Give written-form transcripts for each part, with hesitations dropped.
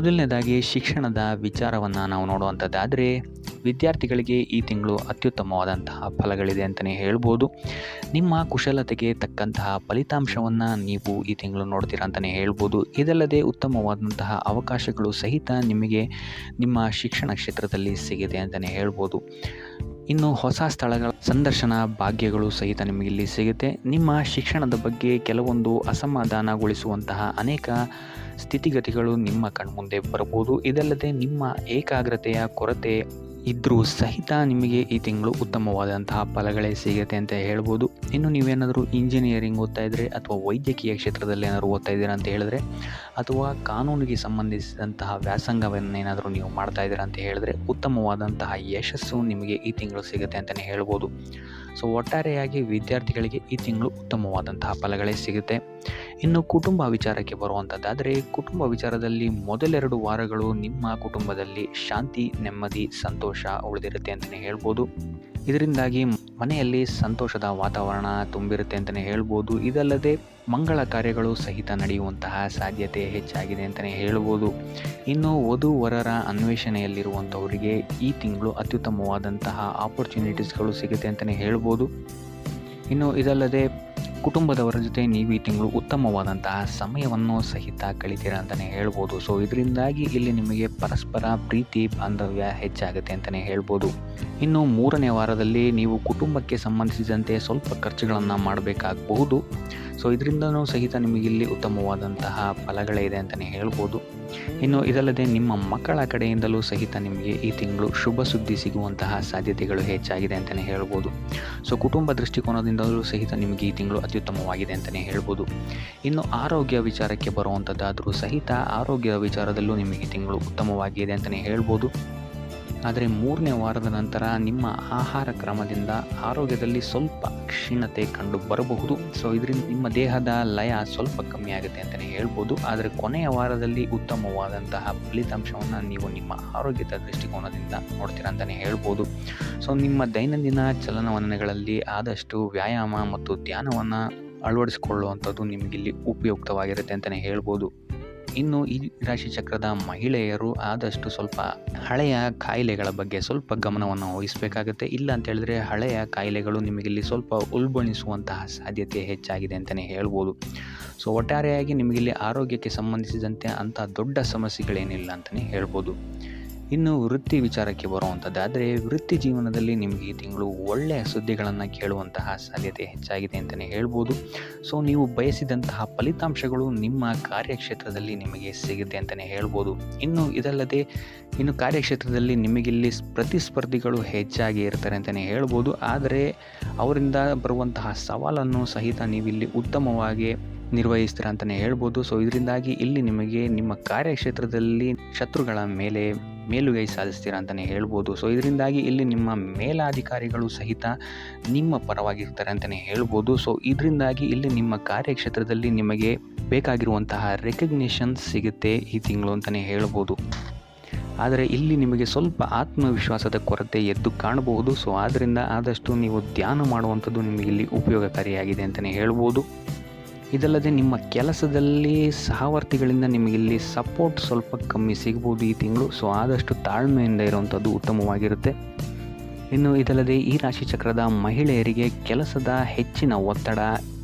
ಮೊದಲನೇದಾಗಿ ಶಿಕ್ಷಣದ ವಿಚಾರವನ್ನು ನಾವು ನೋಡುವಂಥದ್ದಾದರೆ ವಿದ್ಯಾರ್ಥಿಗಳಿಗೆ ಈ ತಿಂಗಳು ಅತ್ಯುತ್ತಮವಾದಂತಹ ಫಲಗಳಿದೆ ಅಂತಲೇ ಹೇಳ್ಬೋದು. ನಿಮ್ಮ ಕುಶಲತೆಗೆ ತಕ್ಕಂತಹ ಫಲಿತಾಂಶವನ್ನು ನೀವು ಈ ತಿಂಗಳು ನೋಡ್ತೀರಾ ಅಂತಲೇ ಹೇಳ್ಬೋದು. ಇದಲ್ಲದೆ ಉತ್ತಮವಾದಂತಹ ಅವಕಾಶಗಳು ಸಹಿತ ನಿಮಗೆ ನಿಮ್ಮ ಶಿಕ್ಷಣ ಕ್ಷೇತ್ರದಲ್ಲಿ ಸಿಗಿದೆ ಅಂತಲೇ ಹೇಳ್ಬೋದು. ಇನ್ನು ಹೊಸ ಸ್ಥಳಗಳ ಸಂದರ್ಶನ ಭಾಗ್ಯಗಳು ಸಹಿತ ನಿಮಗಿಲ್ಲಿ ಸಿಗುತ್ತೆ. ನಿಮ್ಮ ಶಿಕ್ಷಣದ ಬಗ್ಗೆ ಕೆಲವೊಂದು ಅಸಮಾಧಾನಗೊಳಿಸುವಂತಹ ಅನೇಕ ಸ್ಥಿತಿಗತಿಗಳು ನಿಮ್ಮ ಕಣ್ಮುಂದೆ ಬರಬಹುದು. ಇದಲ್ಲದೆ ನಿಮ್ಮ ಏಕಾಗ್ರತೆಯ ಕೊರತೆ ಇದ್ದರೂ ಸಹಿತ ನಿಮಗೆ ಈ ತಿಂಗಳು ಉತ್ತಮವಾದಂತಹ ಫಲಗಳೇ ಸಿಗುತ್ತೆ ಅಂತ ಹೇಳ್ಬೋದು. ಇನ್ನು ನೀವೇನಾದರೂ ಇಂಜಿನಿಯರಿಂಗ್ ಓದ್ತಾ ಇದ್ದರೆ ಅಥವಾ ವೈದ್ಯಕೀಯ ಕ್ಷೇತ್ರದಲ್ಲಿ ಏನಾದರೂ ಓದ್ತಾ ಇದ್ದೀರಾ ಅಂತ ಹೇಳಿದ್ರೆ, ಅಥವಾ ಕಾನೂನಿಗೆ ಸಂಬಂಧಿಸಿದಂತಹ ವ್ಯಾಸಂಗವನ್ನೇನಾದರೂ ನೀವು ಮಾಡ್ತಾ ಇದ್ದೀರಾ ಅಂತ ಹೇಳಿದ್ರೆ ಉತ್ತಮವಾದಂತಹ ಯಶಸ್ಸು ನಿಮಗೆ ಈ ತಿಂಗಳು ಸಿಗುತ್ತೆ ಅಂತಲೇ ಹೇಳ್ಬೋದು. ಸೊ ಒಟ್ಟಾರೆಯಾಗಿ ವಿದ್ಯಾರ್ಥಿಗಳಿಗೆ ಈ ತಿಂಗಳು ಉತ್ತಮವಾದಂತಹ ಫಲಗಳೇ ಸಿಗುತ್ತೆ. ಇನ್ನು ಕುಟುಂಬ ವಿಚಾರಕ್ಕೆ ಬರುವಂಥದ್ದಾದರೆ, ಕುಟುಂಬ ವಿಚಾರದಲ್ಲಿ ಮೊದಲೆರಡು ವಾರಗಳು ನಿಮ್ಮ ಕುಟುಂಬದಲ್ಲಿ ಶಾಂತಿ, ನೆಮ್ಮದಿ, ಸಂತೋಷ ಉಳಿದಿರುತ್ತೆ ಅಂತಲೇ ಹೇಳ್ಬೋದು. ಇದರಿಂದಾಗಿ ಮನೆಯಲ್ಲಿ ಸಂತೋಷದ ವಾತಾವರಣ ತುಂಬಿರುತ್ತೆ ಅಂತಲೇ ಹೇಳ್ಬೋದು. ಇದಲ್ಲದೆ ಮಂಗಳ ಕಾರ್ಯಗಳು ಸಹಿತ ನಡೆಯುವಂತಹ ಸಾಧ್ಯತೆ ಹೆಚ್ಚಾಗಿದೆ ಅಂತಲೇ ಹೇಳ್ಬೋದು. ಇನ್ನು ವಧು-ವರರ ಅನ್ವೇಷಣೆಯಲ್ಲಿರುವಂಥವರಿಗೆ ಈ ತಿಂಗಳು ಅತ್ಯುತ್ತಮವಾದಂತಹ ಆಪರ್ಚುನಿಟೀಸ್ಗಳು ಸಿಗುತ್ತೆ ಅಂತಲೇ ಹೇಳ್ಬೋದು. ಇನ್ನು ಇದಲ್ಲದೆ ಕುಟುಂಬದವರ ಜೊತೆ ನೀವು ಈ ತಿಂಗಳು ಉತ್ತಮವಾದಂತಹ ಸಮಯವನ್ನು ಸಹಿತ ಕಳಿತೀರಾ ಅಂತಲೇ ಹೇಳ್ಬೋದು. ಸೊ ಇದರಿಂದಾಗಿ ಇಲ್ಲಿ ನಿಮಗೆ ಪರಸ್ಪರ ಪ್ರೀತಿ ಬಾಂಧವ್ಯ ಹೆಚ್ಚಾಗುತ್ತೆ ಅಂತಲೇ ಹೇಳ್ಬೋದು. ಇನ್ನು ಮೂರನೇ ವಾರದಲ್ಲಿ ನೀವು ಕುಟುಂಬಕ್ಕೆ ಸಂಬಂಧಿಸಿದಂತೆ ಸ್ವಲ್ಪ ಖರ್ಚುಗಳನ್ನು ಮಾಡಬೇಕಾಗಬಹುದು. ಸೊ ಇದರಿಂದನೂ ಸಹಿತ ನಿಮಗಿಲ್ಲಿ ಉತ್ತಮವಾದಂತಹ ಫಲಗಳೇ ಇದೆ ಅಂತಲೇ ಹೇಳ್ಬೋದು. ಇನ್ನು ಇದಲ್ಲದೆ ನಿಮ್ಮ ಮಕ್ಕಳ ಕಡೆಯಿಂದಲೂ ಸಹಿತ ನಿಮಗೆ ಈ ತಿಂಗಳು ಶುಭ ಸುದ್ದಿ ಸಿಗುವಂತಹ ಸಾಧ್ಯತೆಗಳು ಹೆಚ್ಚಾಗಿದೆ ಅಂತಲೇ ಹೇಳ್ಬೋದು. ಸೊ ಕುಟುಂಬ ದೃಷ್ಟಿಕೋನದಿಂದಲೂ ಸಹಿತ ನಿಮಗೆ ಈ ತಿಂಗಳು ಅತ್ಯುತ್ತಮವಾಗಿದೆ ಅಂತಲೇ ಹೇಳ್ಬೋದು. ಇನ್ನು ಆರೋಗ್ಯ ವಿಚಾರಕ್ಕೆ ಬರುವಂಥದ್ದಾದರೂ ಸಹಿತ ಆರೋಗ್ಯದ ವಿಚಾರದಲ್ಲೂ ನಿಮಗೆ ಈ ತಿಂಗಳು ಉತ್ತಮವಾಗಿದೆ ಅಂತಲೇ ಹೇಳ್ಬೋದು. ಆದರೆ ಮೂರನೇ ವಾರದ ನಂತರ ನಿಮ್ಮ ಆಹಾರ ಕ್ರಮದಿಂದ ಆರೋಗ್ಯದಲ್ಲಿ ಸ್ವಲ್ಪ ಕ್ಷೀಣತೆ ಕಂಡು ಬರಬಹುದು. ಸೊ ಇದರಿಂದ ನಿಮ್ಮ ದೇಹದ ಲಯ ಸ್ವಲ್ಪ ಕಮ್ಮಿ ಆಗುತ್ತೆ ಅಂತಲೇ ಹೇಳ್ಬೋದು. ಆದರೆ ಕೊನೆಯ ವಾರದಲ್ಲಿ ಉತ್ತಮವಾದಂತಹ ಫಲಿತಾಂಶವನ್ನು ನೀವು ನಿಮ್ಮ ಆರೋಗ್ಯದ ದೃಷ್ಟಿಕೋನದಿಂದ ನೋಡ್ತೀರಾ ಅಂತಲೇ ಹೇಳ್ಬೋದು. ಸೊ ನಿಮ್ಮ ದೈನಂದಿನ ಚಲನವಲನಗಳಲ್ಲಿ ಆದಷ್ಟು ವ್ಯಾಯಾಮ ಮತ್ತು ಧ್ಯಾನವನ್ನು ಅಳವಡಿಸಿಕೊಳ್ಳುವಂಥದ್ದು ನಿಮಗಿಲ್ಲಿ ಉಪಯುಕ್ತವಾಗಿರುತ್ತೆ ಅಂತಲೇ ಹೇಳ್ಬೋದು. ಇನ್ನು ಈ ರಾಶಿ ಚಕ್ರದ ಮಹಿಳೆಯರು ಆದಷ್ಟು ಸ್ವಲ್ಪ ಹಳೆಯ ಕಾಯಿಲೆಗಳ ಬಗ್ಗೆ ಸ್ವಲ್ಪ ಗಮನವನ್ನು ವಹಿಸಬೇಕಾಗುತ್ತೆ. ಇಲ್ಲ ಅಂತ ಹೇಳಿದ್ರೆ ಹಳೆಯ ಕಾಯಿಲೆಗಳು ನಿಮಗಿಲ್ಲಿ ಸ್ವಲ್ಪ ಉಲ್ಬಣಿಸುವಂತಹ ಸಾಧ್ಯತೆ ಹೆಚ್ಚಾಗಿದೆ ಅಂತಲೇ ಹೇಳ್ಬೋದು. ಸೊ ಒಟ್ಟಾರೆಯಾಗಿ ನಿಮಗಿಲ್ಲಿ ಆರೋಗ್ಯಕ್ಕೆ ಸಂಬಂಧಿಸಿದಂತೆ ಅಂಥ ದೊಡ್ಡ ಸಮಸ್ಯೆಗಳೇನಿಲ್ಲ ಅಂತಲೇ ಹೇಳ್ಬೋದು. ಇನ್ನು ವೃತ್ತಿ ವಿಚಾರಕ್ಕೆ ಬರುವಂಥದ್ದಾದರೆ, ವೃತ್ತಿ ಜೀವನದಲ್ಲಿ ನಿಮಗೆ ಈ ತಿಂಗಳು ಒಳ್ಳೆಯ ಸುದ್ದಿಗಳನ್ನು ಕೇಳುವಂತಹ ಸಾಧ್ಯತೆ ಹೆಚ್ಚಾಗಿದೆ ಅಂತಲೇ ಹೇಳ್ಬೋದು. ಸೊ ನೀವು ಬಯಸಿದಂತಹ ಫಲಿತಾಂಶಗಳು ನಿಮ್ಮ ಕಾರ್ಯಕ್ಷೇತ್ರದಲ್ಲಿ ನಿಮಗೆ ಸಿಗುತ್ತೆ ಅಂತಲೇ ಹೇಳ್ಬೋದು. ಇನ್ನು ಇದಲ್ಲದೆ ಕಾರ್ಯಕ್ಷೇತ್ರದಲ್ಲಿ ನಿಮಗಿಲ್ಲಿ ಪ್ರತಿಸ್ಪರ್ಧಿಗಳು ಹೆಚ್ಚಾಗಿ ಇರ್ತಾರೆ ಅಂತಲೇ ಹೇಳ್ಬೋದು. ಆದರೆ ಅವರಿಂದ ಬರುವಂತಹ ಸವಾಲನ್ನು ಸಹಿತ ನೀವಿಲ್ಲಿ ಉತ್ತಮವಾಗಿ ನಿರ್ವಹಿಸ್ತೀರ ಅಂತಲೇ ಹೇಳ್ಬೋದು. ಸೊ ಇದರಿಂದಾಗಿ ಇಲ್ಲಿ ನಿಮಗೆ ನಿಮ್ಮ ಕಾರ್ಯಕ್ಷೇತ್ರದಲ್ಲಿ ಶತ್ರುಗಳ ಮೇಲೆ ಮೇಲುಗೈ ಸಾಧಿಸ್ತೀರಾ ಅಂತಲೇ ಹೇಳ್ಬೋದು. ಸೊ ಇದರಿಂದಾಗಿ ಇಲ್ಲಿ ನಿಮ್ಮ ಮೇಲಾಧಿಕಾರಿಗಳು ಸಹಿತ ನಿಮ್ಮ ಪರವಾಗಿರ್ತಾರೆ ಅಂತಲೇ ಹೇಳ್ಬೋದು. ಸೊ ಇದರಿಂದಾಗಿ ಇಲ್ಲಿ ನಿಮ್ಮ ಕಾರ್ಯಕ್ಷೇತ್ರದಲ್ಲಿ ನಿಮಗೆ ಬೇಕಾಗಿರುವಂತಹ ರೆಕಗ್ನಿಷನ್ ಸಿಗುತ್ತೆ ಈ ತಿಂಗಳು ಅಂತಲೇ ಹೇಳ್ಬೋದು. ಆದರೆ ಇಲ್ಲಿ ನಿಮಗೆ ಸ್ವಲ್ಪ ಆತ್ಮವಿಶ್ವಾಸದ ಕೊರತೆ ಎದ್ದು ಕಾಣಬಹುದು. ಸೊ ಆದ್ದರಿಂದ ಆದಷ್ಟು ನೀವು ಧ್ಯಾನ ಮಾಡುವಂಥದ್ದು ನಿಮಗಿಲ್ಲಿ ಉಪಯೋಗಕಾರಿಯಾಗಿದೆ ಅಂತಲೇ ಹೇಳ್ಬೋದು. ಇದಲ್ಲದೆ ನಿಮ್ಮ ಕೆಲಸದಲ್ಲಿ ಸಹವರ್ತಿಗಳಿಂದ ನಿಮಗಿಲ್ಲಿ ಸಪೋರ್ಟ್ ಸ್ವಲ್ಪ ಕಮ್ಮಿ ಸಿಗ್ಬೋದು ಈ ತಿಂಗಳು. ಸೊ ಆದಷ್ಟು ತಾಳ್ಮೆಯಿಂದ ಇರುವಂಥದ್ದು ಉತ್ತಮವಾಗಿರುತ್ತೆ. ಇನ್ನು ಇದಲ್ಲದೆ ಈ ರಾಶಿಚಕ್ರದ ಮಹಿಳೆಯರಿಗೆ ಕೆಲಸದ ಹೆಚ್ಚಿನ ಒತ್ತಡ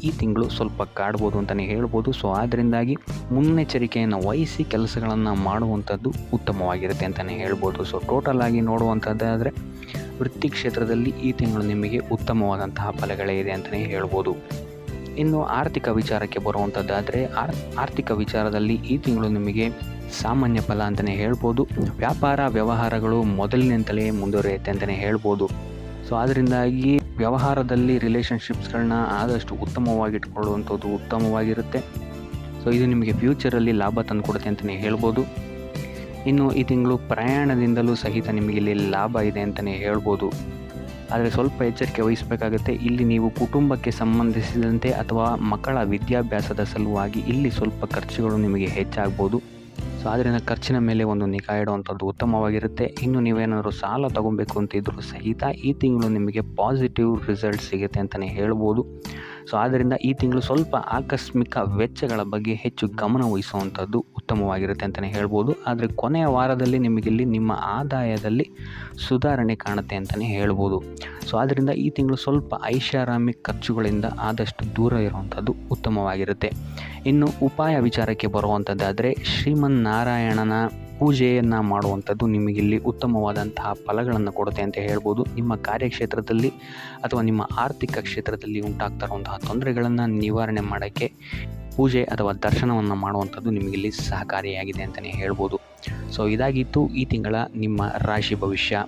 ಈ ತಿಂಗಳು ಸ್ವಲ್ಪ ಕಾಡ್ಬೋದು ಅಂತಲೇ ಹೇಳ್ಬೋದು. ಸೊ ಆದ್ದರಿಂದಾಗಿ ಮುನ್ನೆಚ್ಚರಿಕೆಯನ್ನು ವಹಿಸಿ ಕೆಲಸಗಳನ್ನು ಮಾಡುವಂಥದ್ದು ಉತ್ತಮವಾಗಿರುತ್ತೆ ಅಂತಲೇ ಹೇಳ್ಬೋದು. ಸೊ ಟೋಟಲ್ ಆಗಿ ನೋಡುವಂಥದ್ದಾದರೆ ವೃತ್ತಿ ಕ್ಷೇತ್ರದಲ್ಲಿ ಈ ತಿಂಗಳು ನಿಮಗೆ ಉತ್ತಮವಾದಂತಹ ಫಲಗಳೇ ಇದೆ ಅಂತಲೇ ಹೇಳ್ಬೋದು. ಇನ್ನು ಆರ್ಥಿಕ ವಿಚಾರಕ್ಕೆ ಬರುವಂಥದ್ದಾದರೆ, ಆರ್ಥಿಕ ವಿಚಾರದಲ್ಲಿ ಈ ತಿಂಗಳು ನಿಮಗೆ ಸಾಮಾನ್ಯ ಫಲ ಅಂತಲೇ ಹೇಳ್ಬೋದು. ವ್ಯಾಪಾರ ವ್ಯವಹಾರಗಳು ಮೊದಲಿನಿಂದಲೇ ಮುಂದುವರಿಯುತ್ತೆ ಅಂತಲೇ ಹೇಳ್ಬೋದು. ಸೊ ಅದರಿಂದಾಗಿ ವ್ಯವಹಾರದಲ್ಲಿ ರಿಲೇಷನ್ಶಿಪ್ಸ್ಗಳನ್ನ ಆದಷ್ಟು ಉತ್ತಮವಾಗಿಟ್ಕೊಳ್ಳುವಂಥದ್ದು ಉತ್ತಮವಾಗಿರುತ್ತೆ. ಸೊ ಇದು ನಿಮಗೆ ಫ್ಯೂಚರಲ್ಲಿ ಲಾಭ ತಂದುಕೊಡುತ್ತೆ ಅಂತಲೇ ಹೇಳ್ಬೋದು. ಇನ್ನು ಈ ತಿಂಗಳು ಪ್ರಯಾಣದಿಂದಲೂ ಸಹಿತ ನಿಮಗೆ ಇಲ್ಲಿ ಲಾಭ ಇದೆ ಅಂತಲೇ ಹೇಳ್ಬೋದು. ಆದರೆ ಸ್ವಲ್ಪ ಎಚ್ಚರಿಕೆ ವಹಿಸಬೇಕಾಗುತ್ತೆ. ಇಲ್ಲಿ ನೀವು ಕುಟುಂಬಕ್ಕೆ ಸಂಬಂಧಿಸಿದಂತೆ ಅಥವಾ ಮಕ್ಕಳ ವಿದ್ಯಾಭ್ಯಾಸದ ಸಲುವಾಗಿ ಇಲ್ಲಿ ಸ್ವಲ್ಪ ಖರ್ಚುಗಳು ನಿಮಗೆ ಹೆಚ್ಚಾಗ್ಬೋದು. ಸೊ ಆದ್ದರಿಂದ ಖರ್ಚಿನ ಮೇಲೆ ಒಂದು ನಿಗಾ ಇಡುವಂಥದ್ದು ಉತ್ತಮವಾಗಿರುತ್ತೆ. ಇನ್ನು ನೀವೇನಾದರೂ ಸಾಲ ತಗೊಬೇಕು ಅಂತಿದ್ರೂ ಸಹಿತ ಈ ತಿಂಗಳು ನಿಮಗೆ ಪಾಸಿಟಿವ್ ರಿಸಲ್ಟ್ ಸಿಗುತ್ತೆ ಅಂತಲೇ ಹೇಳ್ಬೋದು. ಸೊ ಆದ್ದರಿಂದ ಈ ತಿಂಗಳು ಸ್ವಲ್ಪ ಆಕಸ್ಮಿಕ ವೆಚ್ಚಗಳ ಬಗ್ಗೆ ಹೆಚ್ಚು ಗಮನ ವಹಿಸುವಂಥದ್ದು ಉತ್ತಮವಾಗಿರುತ್ತೆ ಅಂತಲೇ ಹೇಳ್ಬೋದು. ಆದರೆ ಕೊನೆಯ ವಾರದಲ್ಲಿ ನಿಮಗಿಲ್ಲಿ ನಿಮ್ಮ ಆದಾಯದಲ್ಲಿ ಸುಧಾರಣೆ ಕಾಣುತ್ತೆ ಅಂತಲೇ ಹೇಳ್ಬೋದು. ಸೊ ಆದ್ದರಿಂದ ಈ ತಿಂಗಳು ಸ್ವಲ್ಪ ಐಷಾರಾಮಿ ಖರ್ಚುಗಳಿಂದ ಆದಷ್ಟು ದೂರ ಇರುವಂಥದ್ದು ಉತ್ತಮವಾಗಿರುತ್ತೆ. ಇನ್ನು ಉಪಾಯ ವಿಚಾರಕ್ಕೆ ಬರುವಂಥದ್ದಾದರೆ ಶ್ರೀಮನ್ನಾರಾಯಣನ ಪೂಜೆಯನ್ನು ಮಾಡುವಂಥದ್ದು ನಿಮಗಿಲ್ಲಿ ಉತ್ತಮವಾದಂತಹ ಫಲಗಳನ್ನು ಕೊಡುತ್ತೆ ಅಂತ ಹೇಳ್ಬೋದು. ನಿಮ್ಮ ಕಾರ್ಯಕ್ಷೇತ್ರದಲ್ಲಿ ಅಥವಾ ನಿಮ್ಮ ಆರ್ಥಿಕ ಕ್ಷೇತ್ರದಲ್ಲಿ ಉಂಟಾಗ್ತಾ ಇರುವಂತಹ ತೊಂದರೆಗಳನ್ನು ನಿವಾರಣೆ ಮಾಡೋಕ್ಕೆ ಪೂಜೆ ಅಥವಾ ದರ್ಶನವನ್ನು ಮಾಡುವಂಥದ್ದು ನಿಮಗಿಲ್ಲಿ ಸಹಕಾರಿಯಾಗಿದೆ ಅಂತಲೇ ಹೇಳ್ಬೋದು. ಸೊ ಇದಾಗಿತ್ತು ಈ ತಿಂಗಳ ನಿಮ್ಮ ರಾಶಿ ಭವಿಷ್ಯ.